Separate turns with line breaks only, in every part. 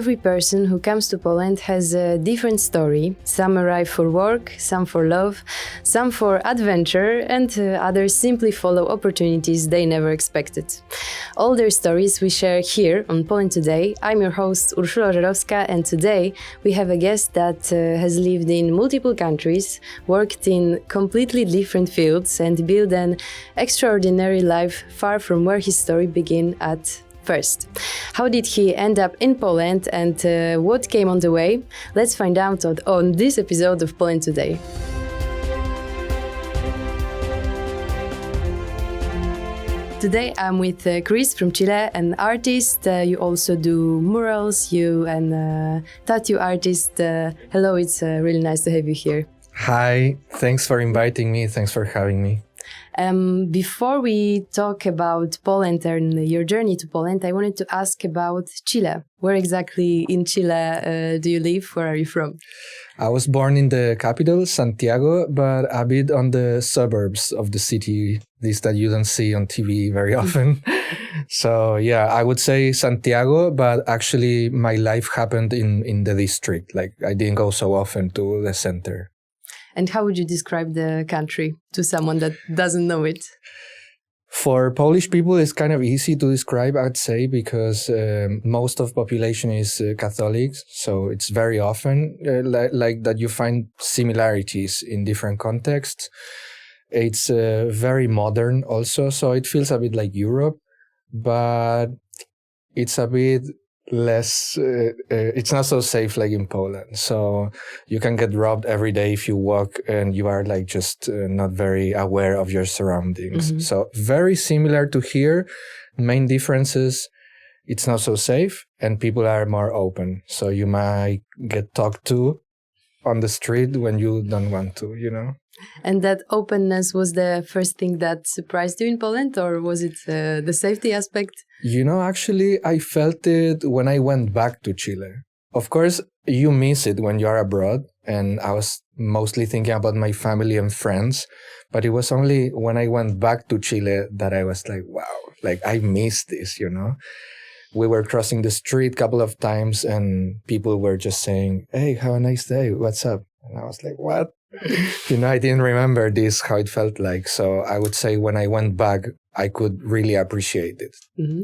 Every person who comes to Poland has a different story. Some arrive for work, some for love, some for adventure, and others simply follow opportunities they never expected. All their stories we share here on Poland Today. I'm your host Urszula Ożarowska, and today we have a guest that has lived in multiple countries, worked in completely different fields, and built an extraordinary life far from where his story began at first. How did he end up in Poland, and what came on the way? Let's find out on this episode of Poland Today. Today I'm with Kris from Chile, an artist. You also do murals, you and tattoo artist. Hello, it's really nice to have you here.
Hi, thanks for inviting me. Thanks for having me.
Before we talk about Poland and your journey to Poland, I wanted to ask about Chile. Where exactly in Chile do you live? Where are you from?
I was born in the capital, Santiago, but a bit on the suburbs of the city, this that you don't see on TV very often. So yeah, I would say Santiago, but actually my life happened in the district. Like I didn't go so often to the center.
And how would you describe the country to someone that doesn't know it?
For Polish people, it's kind of easy to describe, I'd say, because most of population is Catholics. So it's very often like that you find similarities in different contexts. It's very modern also. So it feels a bit like Europe, but it's a bit less, it's not so safe like in Poland. So you can get robbed every day if you walk and you are like just not very aware of your surroundings. Mm-hmm. So very similar to here. Main differences, it's not so safe and people are more open. So you might get talked to on the street when you don't want to, you know?
And that openness was the first thing that surprised you in Poland, or was it the safety aspect?
You know, actually, I felt it when I went back to Chile. Of course, you miss it when you are abroad, and I was mostly thinking about my family and friends, but it was only when I went back to Chile that I was like, wow, like I miss this, you know? We were crossing the street a couple of times and people were just saying, hey, have a nice day, what's up? And I was like, what? You know, I didn't remember this, how it felt like. So I would say when I went back, I could really appreciate it.
Mm-hmm.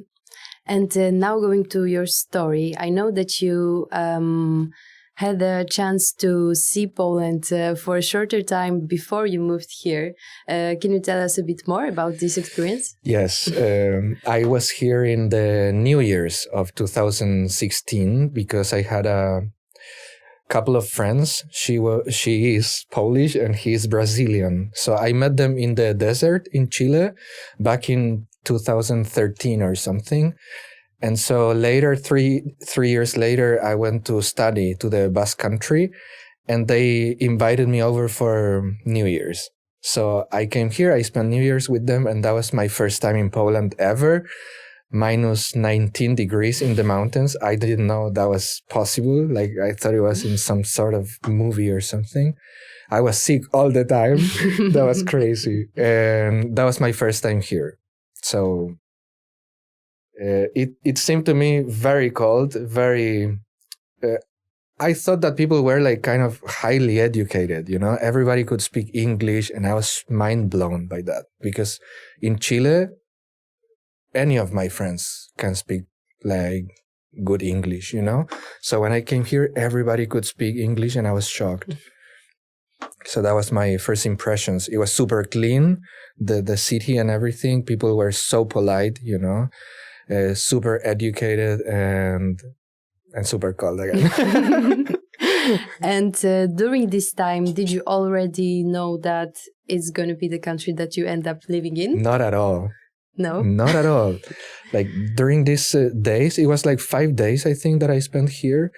And now going to your story, I know that you had a chance to see Poland for a shorter time before you moved here. Can you tell us a bit more about this experience?
Yes, I was here in the New Year's of 2016 because I had a couple of friends. She is Polish and he is Brazilian. So I met them in the desert in Chile back in 2013 or something. And so later, three years later, I went to study to the Basque Country and they invited me over for New Year's. So I came here, I spent New Year's with them, and that was my first time in Poland ever. Minus 19 degrees in the mountains. I didn't know that was possible. Like I thought it was in some sort of movie or something. I was sick all the time. That was crazy. And that was my first time here. So it seemed to me very cold, very... I thought that people were like kind of highly educated, you know? Everybody could speak English and I was mind blown by that. Because in Chile, any of my friends can speak like good English, you know? So when I came here, everybody could speak English and I was shocked. So that was my first impressions. It was super clean, the city and everything. People were so polite, you know, super educated and super cold again.
And during this time, did you already know that it's going to be the country that you end up living in?
Not at all.
No?
Not at all. Like during these days, it was like 5 days, I think, that I spent here.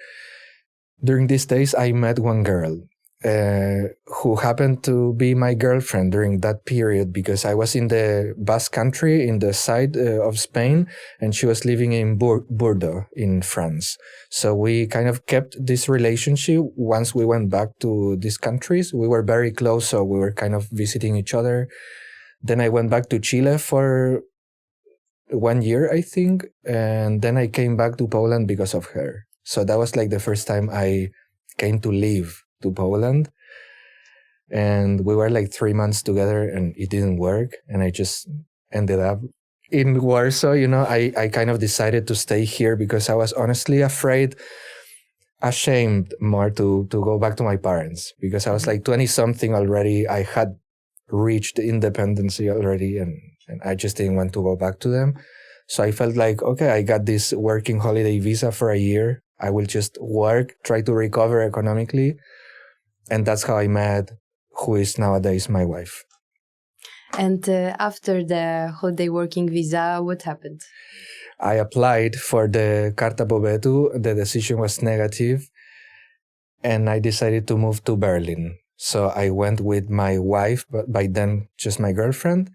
During these days, I met one girl who happened to be my girlfriend during that period because I was in the Basque Country in the side of Spain and she was living in Bordeaux in France. So we kind of kept this relationship once we went back to these countries. We were very close, so we were kind of visiting each other. Then I went back to Chile for 1 year, I think, and then I came back to Poland because of her. So that was like the first time I came to live to Poland. And we were like 3 months together and it didn't work. And I just ended up in Warsaw. I kind of decided to stay here because I was honestly ashamed more to go back to my parents, because I was like 20 something already. I had reached independency already and I just didn't want to go back to them. So I felt like, okay, I got this working holiday visa for a year. I will just work, try to recover economically. And that's how I met who is nowadays my wife.
And after the holiday working visa, what happened?
I applied for the Carta Pobytu. The decision was negative, and I decided to move to Berlin. So I went with my wife, but by then just my girlfriend,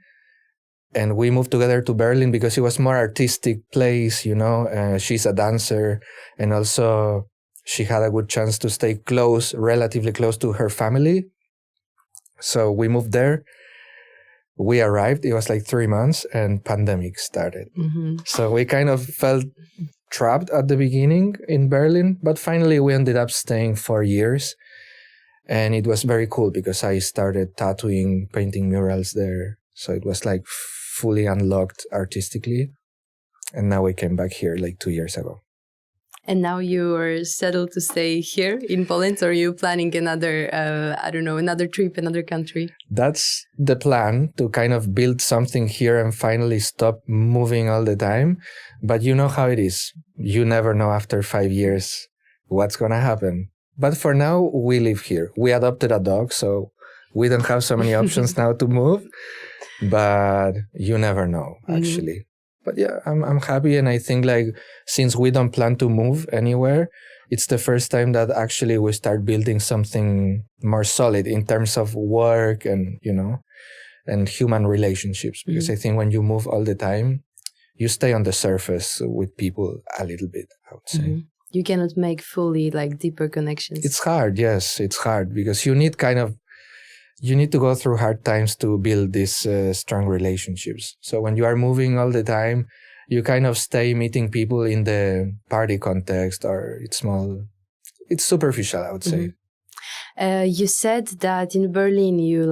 and we moved together to Berlin because it was more artistic place. She's a dancer, and also she had a good chance to stay relatively close to her family. So we moved there. We arrived, it was like 3 months, and pandemic started.
Mm-hmm.
So we kind of felt trapped at the beginning in Berlin, but finally we ended up staying 4 years. And it was very cool because I started tattooing, painting murals there. So it was like fully unlocked artistically. And now we came back here like 2 years ago.
And now you are settled to stay here in Poland, or are you planning another, another trip, another country?
That's the plan, to kind of build something here and finally stop moving all the time. But you know how it is. You never know after 5 years what's going to happen. But for now, we live here. We adopted a dog, so we don't have so many options now to move. But you never know, actually. Mm-hmm. But yeah, I'm happy, and I think like since we don't plan to move anywhere, it's the first time that actually we start building something more solid in terms of work and and human relationships. Because I think when you move all the time, you stay on the surface with people a little bit, I would say.
Mm-hmm. You cannot make fully like deeper connections.
It's hard, yes, it's hard because you need to go through hard times to build these strong relationships. So when you are moving all the time, you kind of stay meeting people in the party context, or it's superficial, I would say.
Mm-hmm. You said that in Berlin you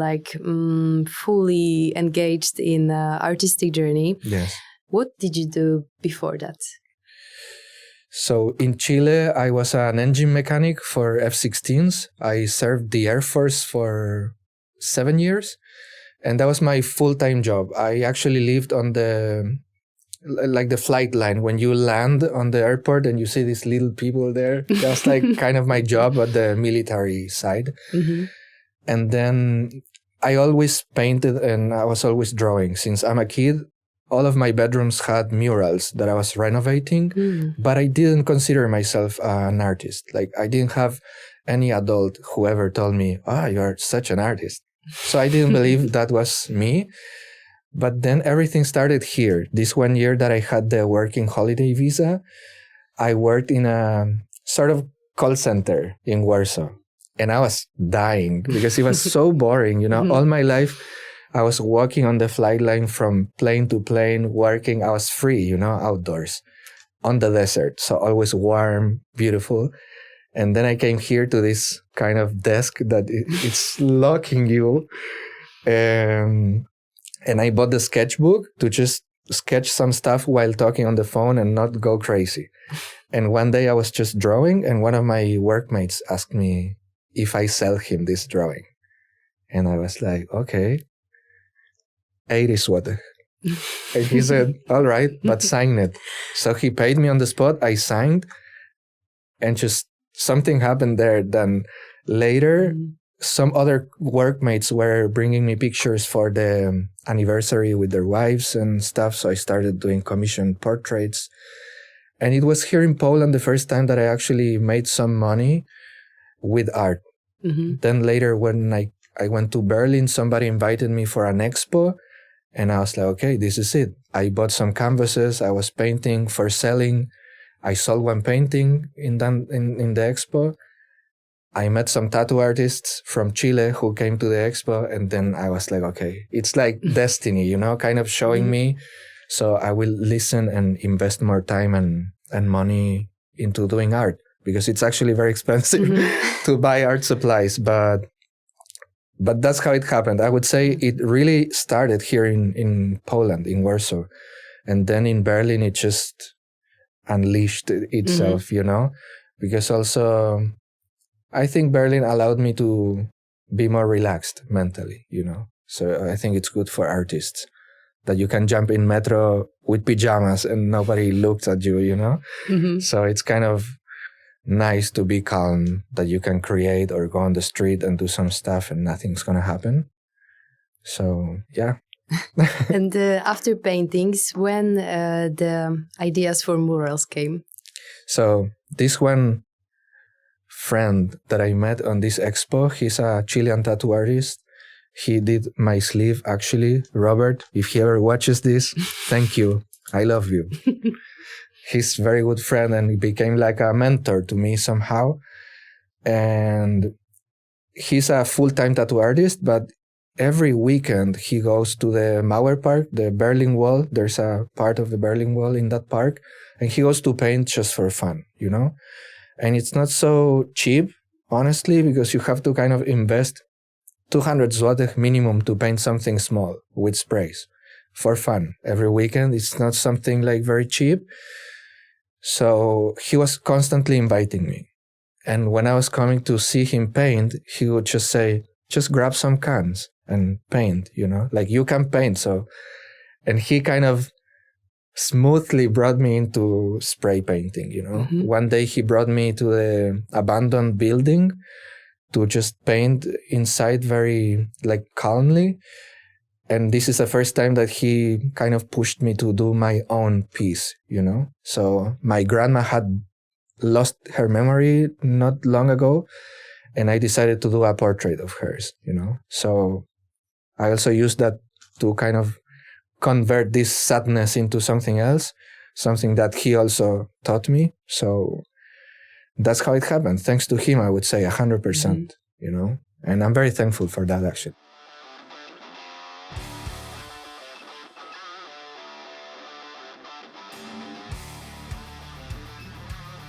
fully engaged in artistic journey.
Yes.
What did you do before that?
So in Chile, I was an engine mechanic for F-16s. I served the Air Force for 7 years, and that was my full-time job. I actually lived on the flight line. When you land on the airport and you see these little people there, that's like kind of my job at the military side.
Mm-hmm.
And then I always painted and I was always drawing. Since I'm a kid, all of my bedrooms had murals that I was renovating, but I didn't consider myself an artist. Like I didn't have any adult who ever told me, you're such an artist. So I didn't believe that was me. But then everything started here. This 1 year that I had the working holiday visa, I worked in a sort of call center in Warsaw. And I was dying because it was so boring. All my life, I was walking on the flight line from plane to plane, working. I was free, outdoors on the desert. So always warm, beautiful. And then I came here to this kind of desk that it's locking you. And I bought the sketchbook to just sketch some stuff while talking on the phone and not go crazy. And one day I was just drawing, and one of my workmates asked me if I sell him this drawing. And I was like, okay, 80 złotych. And he said, all right, but sign it. So he paid me on the spot. I signed, and just something happened there. Then later, some other workmates were bringing me pictures for the anniversary with their wives and stuff. So I started doing commissioned portraits. And it was here in Poland the first time that I actually made some money with art. Mm-hmm. Then later when I went to Berlin, somebody invited me for an expo. And I was like, okay, this is it. I bought some canvases. I was painting for selling. I sold one painting in the expo. I met some tattoo artists from Chile who came to the expo. And then I was like, okay, it's like destiny, kind of showing me. So I will listen and invest more time and money into doing art. because it's actually very expensive to buy art supplies. But that's how it happened. I would say it really started here in Poland, in Warsaw. And then in Berlin, it just unleashed itself, because also I think Berlin allowed me to be more relaxed mentally, So I think it's good for artists that you can jump in metro with pajamas and nobody looks at you, So it's kind of nice to be calm, that you can create or go on the street and do some stuff and nothing's going to happen. So, yeah.
And after paintings, when the ideas for murals came?
So this one friend that I met on this expo, he's a Chilean tattoo artist. He did my sleeve, actually. Robert, if he ever watches this, thank you. I love you. He's a very good friend and he became like a mentor to me somehow. And he's a full-time tattoo artist, but every weekend he goes to the Mauer Park, the Berlin Wall. There's a part of the Berlin Wall in that park. And he goes to paint just for fun, And it's not so cheap, honestly, because you have to kind of invest 200 zlotych minimum to paint something small with sprays for fun every weekend. It's not something like very cheap. So he was constantly inviting me. And when I was coming to see him paint, he would just say, just grab some cans and paint, like you can paint. So, and he kind of smoothly brought me into spray painting, One day he brought me to the abandoned building to just paint inside very like calmly. And this is the first time that he kind of pushed me to do my own piece, So my grandma had lost her memory not long ago, and I decided to do a portrait of hers, So I also used that to kind of convert this sadness into something else, something that he also taught me. So that's how it happened. Thanks to him, I would say 100%, And I'm very thankful for that, actually.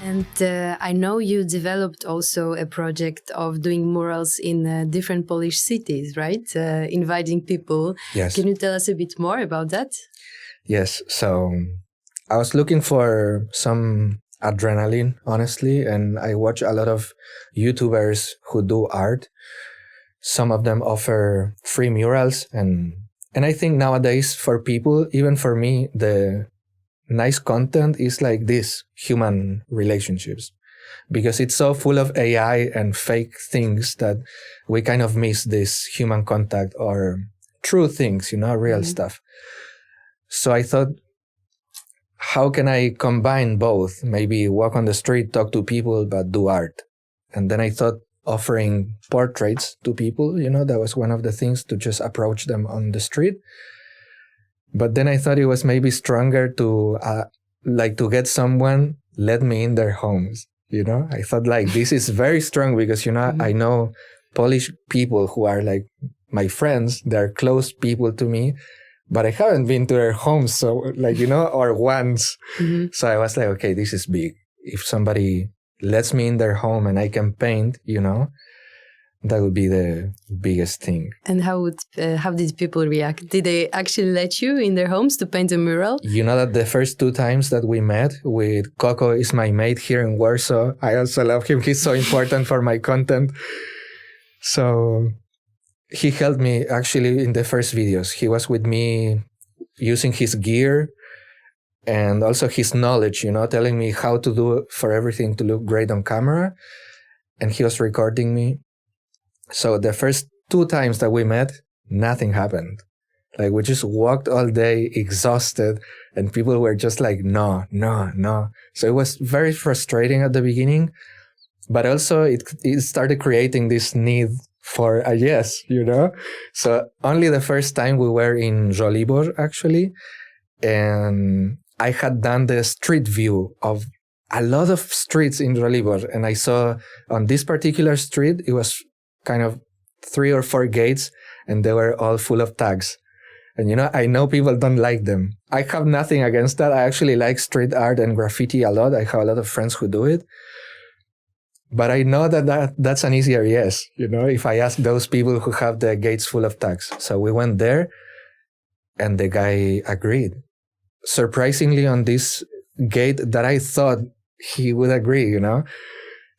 And I know you developed also a project of doing murals in different Polish cities, right? Inviting people.
Yes.
Can you tell us a bit more about that?
Yes. So I was looking for some adrenaline, honestly, and I watch a lot of YouTubers who do art. Some of them offer free murals, and I think nowadays for people, even for me, the nice content is like this, human relationships, because it's so full of AI and fake things that we kind of miss this human contact or true things, real stuff. So I thought, how can I combine both? Maybe walk on the street, talk to people, but do art. And then I thought offering portraits to people, that was one of the things, to just approach them on the street. But then I thought it was maybe stronger to to get someone let me in their homes. I thought this is very strong because, I know Polish people who are like my friends. They're close people to me, but I haven't been to their homes. So or once. So I was like, okay, this is big. If somebody lets me in their home and I can paint, that would be the biggest thing.
And how did people react? Did they actually let you in their homes to paint a mural?
That the first 2 times that we met with Coco is my mate here in Warsaw. I also love him. He's so important for my content. So he helped me actually in the first videos. He was with me using his gear and also his knowledge, telling me how to do for everything to look great on camera. And he was recording me. So the first 2 times that we met, nothing happened. We just walked all day exhausted and people were just like, no. So it was very frustrating at the beginning, but also it started creating this need for a yes, So only the first time we were in Żoliborz, actually, and I had done the street view of a lot of streets in Żoliborz, and I saw on this particular street, it was kind of 3 or 4 gates, and they were all full of tags. And, I know people don't like them. I have nothing against that. I actually like street art and graffiti a lot. I have a lot of friends who do it. But I know that's an easier yes, if I ask those people who have the gates full of tags. So we went there and the guy agreed. Surprisingly, on this gate that I thought he would agree,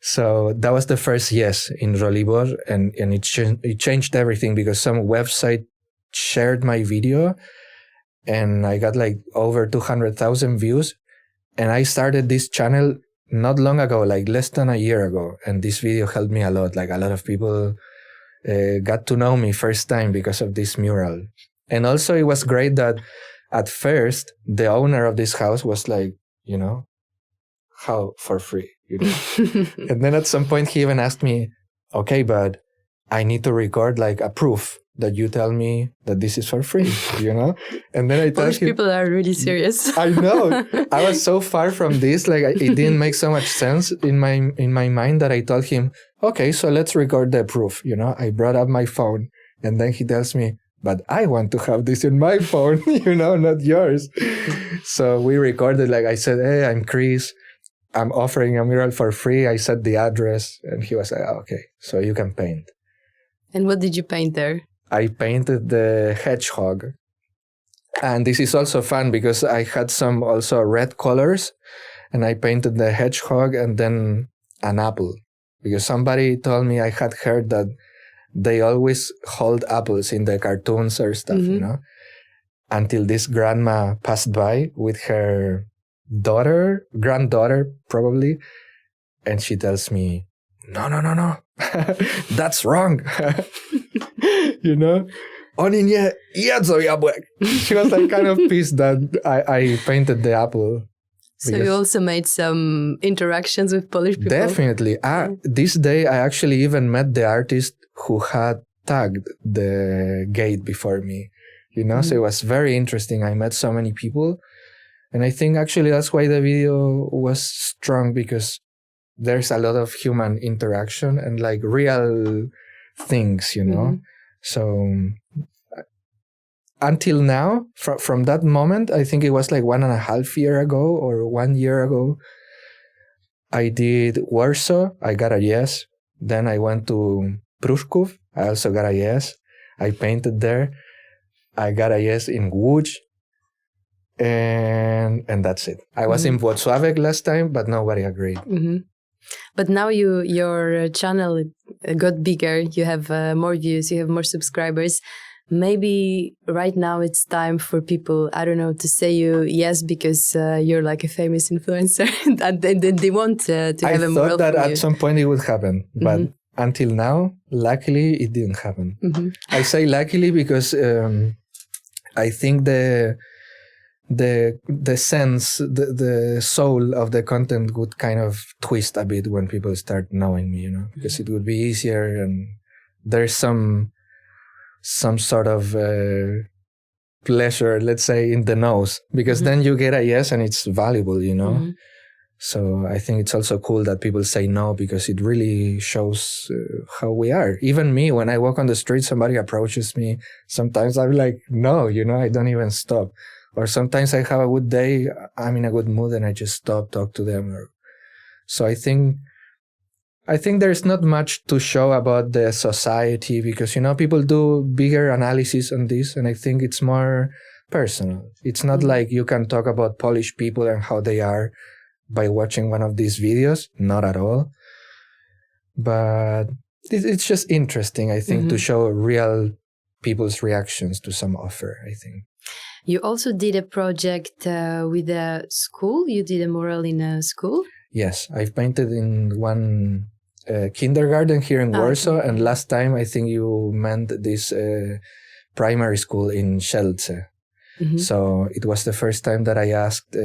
So that was the first yes in Rolibor, and it changed everything because some website shared my video and I got like over 200,000 views. And I started this channel not long ago, like less than a year ago. And this video helped me a lot. Like a lot of people got to know me first time because of this mural. And also it was great that at first the owner of this house was like, how for free, And then at some point he even asked me, okay, but I need to record like a proof that you tell me that this is for free, And then I told him,
people are really serious.
I know. I was so far from this, like it didn't make so much sense in my mind that I told him, okay, so let's record the proof. I brought up my phone and then he tells me, but I want to have this in my phone, not yours. So we recorded, like I said, hey, I'm Kris. I'm offering a mural for free. I said the address and he was like, okay, so you can paint.
And what did you paint there?
I painted the hedgehog. And this is also fun because I had some also red colors and I painted the hedgehog and then an apple. Because somebody told me I had heard that they always hold apples in the cartoons or stuff, until this grandma passed by with her granddaughter probably. And she tells me, no. That's wrong. Oni nie jedzą jabłek. She was like kind of pissed that I painted the apple.
So you also made some interactions with Polish people?
Definitely. This day I actually even met the artist who had tagged the gate before me. So it was very interesting. I met so many people. And I think actually that's why the video was strong, because there's a lot of human interaction and like real things, So until now, from that moment, I think it was like 1.5 years ago or 1 year ago, I did Warsaw. I got a yes. Then I went to Pruszków. I also got a yes. I painted there. I got a yes in Łódź. And that's it. I was in Włocławek last time, but nobody agreed.
But now your channel got bigger. You have more views. You have more subscribers. Maybe right now it's time for people, I don't know, to say you yes because you're like a famous influencer and they want to have a mural.
I thought that
from
at some point it would happen, but until now, luckily, it didn't happen. I say luckily because I think the sense, the soul of the content would kind of twist a bit when people start knowing me, because it would be easier and there's some sort of pleasure, let's say, in the nose, because then you get a yes and it's valuable, So I think it's also cool that people say no, because it really shows how we are. Even me, when I walk on the street, somebody approaches me. Sometimes I'm like, no, I don't even stop. Or sometimes I have a good day, I'm in a good mood and I just stop, talk to them. So I think there's not much to show about the society because, people do bigger analysis on this and I think it's more personal. It's not like you can talk about Polish people and how they are by watching one of these videos. Not at all. But it's just interesting, I think, to show real people's reactions to some offer, I think.
You also did a project with a school. You did a mural in a school? Yes,
I've painted in one kindergarten here in Warsaw. Okay. And last time, I think you meant this primary school in Sielce. So it was the first time that I asked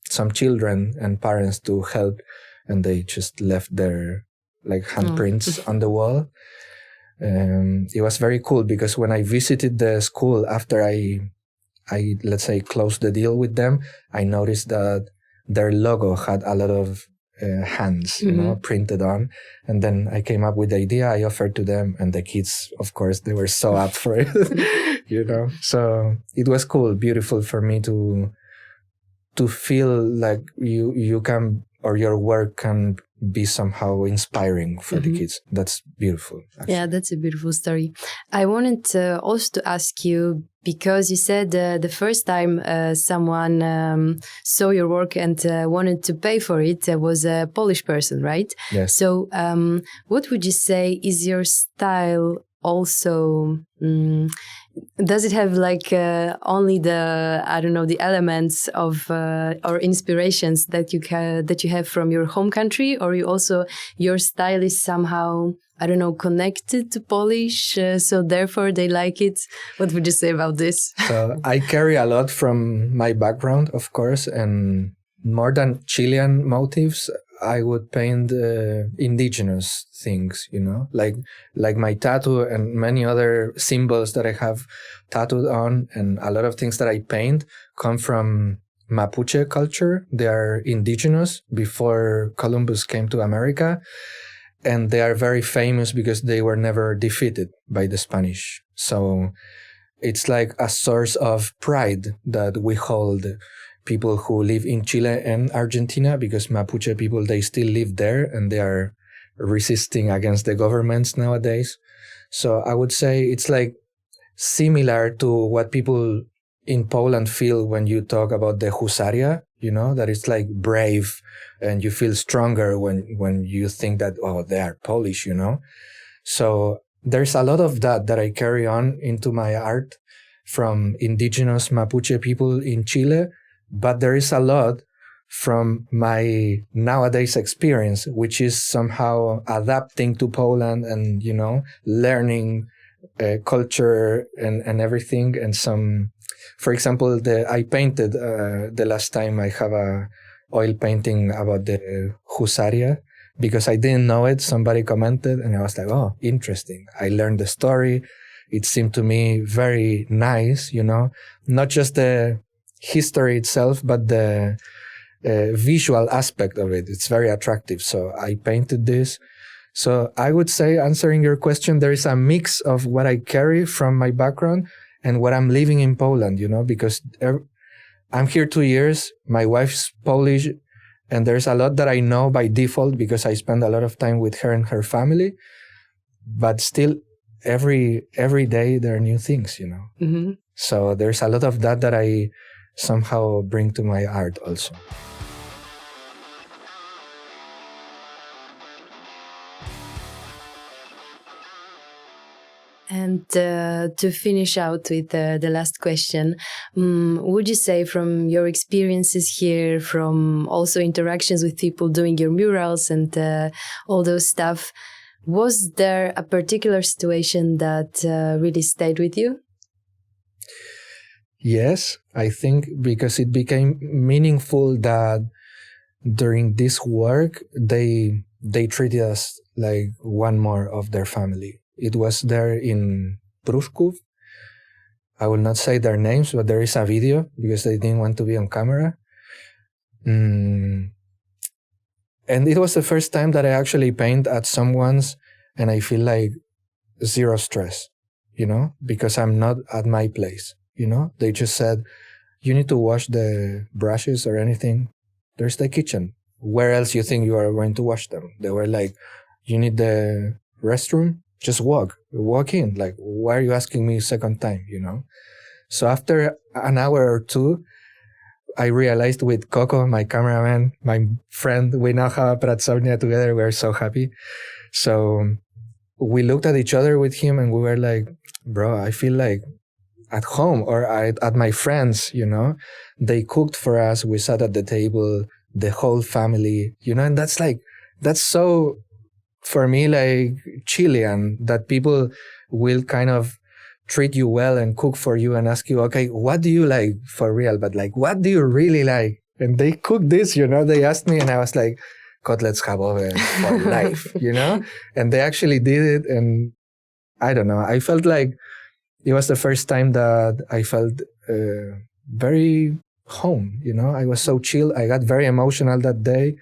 some children and parents to help, and they just left their handprints on the wall. It was very cool because when I visited the school after I let's say closed the deal with them, I noticed that their logo had a lot of hands, printed on. And then I came up with the idea. I offered to them, and the kids, of course, they were so up for it, So it was cool, beautiful for me to feel like you can, or your work can be somehow inspiring for the kids. That's beautiful. Actually.
Yeah, that's a beautiful story. I wanted also to ask you, because you said the first time someone saw your work and wanted to pay for it was a Polish person, right?
Yes.
So what would you say is your style also? Does it have like only the, I don't know, the elements of or inspirations that you have from your home country, or you also, your style is somehow, I don't know, connected to Polish, so therefore they like it? What would you say about this?
So I carry a lot from my background, of course, and more than Chilean motifs, I would paint indigenous things, like my tattoo and many other symbols that I have tattooed on, and a lot of things that I paint come from Mapuche culture. They are indigenous before Columbus came to America, and they are very famous because they were never defeated by the Spanish. So it's like a source of pride that we hold people who live in Chile and Argentina, because Mapuche people, they still live there and they are resisting against the governments nowadays. So I would say it's like similar to what people in Poland feel when you talk about the husaria, that it's like brave and you feel stronger when you think that, oh, they are Polish, So there's a lot of that I carry on into my art from indigenous Mapuche people in Chile. But there is a lot from my nowadays experience, which is somehow adapting to Poland and, learning culture and everything. And for example, I painted the last time I have a oil painting about the husaria, because I didn't know it. Somebody commented and I was like, oh, interesting. I learned the story. It seemed to me very nice, not just the history itself, but the visual aspect of it. It's very attractive. So I painted this. So I would say, answering your question, there is a mix of what I carry from my background and what I'm living in Poland, because I'm here 2 years. My wife's Polish, and there's a lot that I know by default because I spend a lot of time with her and her family. But still, every day there are new things,
Mm-hmm.
So there's a lot of that I somehow bring to my art also.
And to finish out with the last question, would you say, from your experiences here, from also interactions with people doing your murals and all those stuff, was there a particular situation that really stayed with you?
Yes, I think because it became meaningful that during this work, they treated us like one more of their family. It was there in Pruszków. I will not say their names, but there is a video because they didn't want to be on camera. And it was the first time that I actually paint at someone's and I feel like zero stress, because I'm not at my place. They just said, you need to wash the brushes or anything. There's the kitchen. Where else you think you are going to wash them? They were like, you need the restroom? Just walk in. Like, why are you asking me second time, So after an hour or two, I realized with Coco, my cameraman, my friend, we now have a pracownia together. We're so happy. So we looked at each other with him and we were like, bro, I feel like at home or at my friends, they cooked for us. We sat at the table, the whole family, and that's so, for me, like Chilean, that people will kind of treat you well and cook for you and ask you, okay, what do you like for real? But like, what do you really like? And they cooked this, they asked me and I was like, kotlets schabowe for life, And they actually did it. And I don't know, I felt like it was the first time that I felt very home, I was so chill. I got very emotional that day.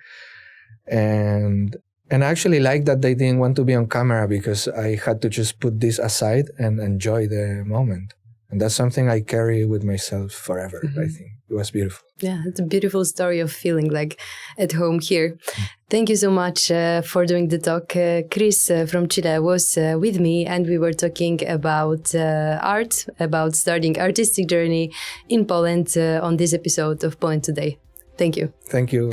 And I actually liked that they didn't want to be on camera because I had to just put this aside and enjoy the moment. And that's something I carry with myself forever, I think. It was beautiful.
Yeah, it's a beautiful story of feeling like at home here. Thank you so much for doing the talk. Kris from Chile was with me, and we were talking about art, about starting artistic journey in Poland on this episode of Poland Today. Thank you.
Thank you.